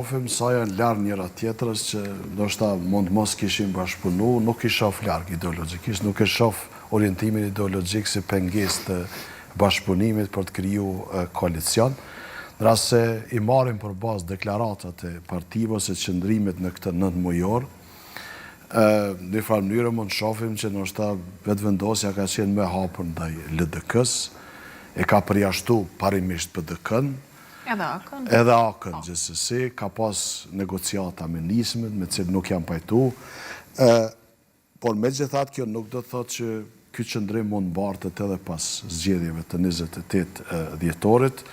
Ofim sa janë larë njëra tjetërës që ndoshta mund mos kishim bashkëpunu, nuk i shof largë ideologjikisht, nuk i shof orientimin ideologjik si pengesë të bashkëpunimit për të kriju koalicion. Në rast se i marim për bazë deklaratat e partive ose qëndrimit në këtë 9 mujor, në farë mënyrë mund shofim që ndoshta vetëvendosja ka qenë me hapur ndaj LDK-s, e ka përjashtu parimisht PDK-n, edhe akën gjithsesi, ka pas negociata me nismet, me cilë nuk janë pajtu, por me gjithat kjo nuk do të thot që ky qëndrim mund bartët edhe pas zgjedhjeve të 28 dhjetorit.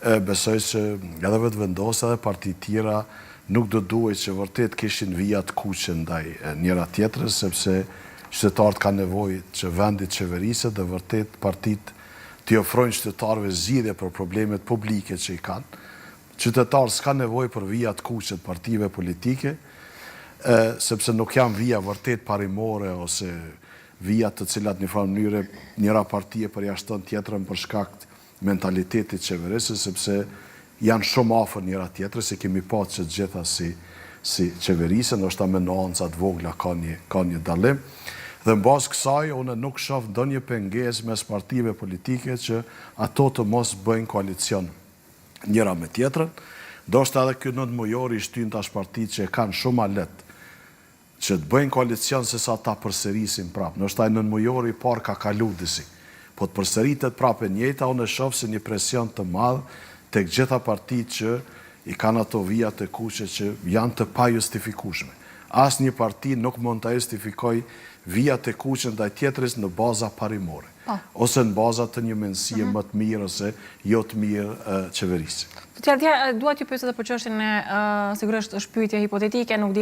Besoj që edhe vetëvendosja dhe partit tjera nuk do duhet që vërtet kishin vijat kuqe ndaj njëra tjetrës, sepse qytetarët ka nevojë që vendit qeveriset dhe vërtet partit të ofrojnë qytetarëve zgjidhje për problemet publike që i kanë. Qytetarë s'ka nevojë për vijat kuqe të partive politike, sepse nuk janë vija vërtet parimore ose vijat të cilat në farë mënyre njëra partie përjashton tjetrën për shkak mentalitetit qeverisës, sepse janë shumë afër njëra tjetrës, se kemi pasur që të gjitha si qeverisë, ndoshta me nuancat vogla ka një dallim. Dhe në bazë kësaj, unë nuk shoh ndonjë pengesë mes partive politike që ato të mos bëjnë koalicion njëra me tjetrën. Ndoshta edhe ky 9 mujor i shtyn tash partitë që kanë shumë ma lehtë që të bëjnë koalicion se sa ta përsërisin prapë. Ndoshta 9 mujori i parë ka kalu disi, po të përsëritet prapë e njëjta, unë e shoh si një presion të madh tek gjitha partitë që i kanë ato vijat e kuqe që janë të pajustifikueshme. Asnjë parti nuk mund ta justifikoj vijat e kuqe ndaj tjetrës në baza parimore, ose në baza të një mendësie më të mirë ose jo të mirë qeverisë. Dua t'ju pyes edhe për çështjen e sigurisht është pyetje hipotetike, nuk di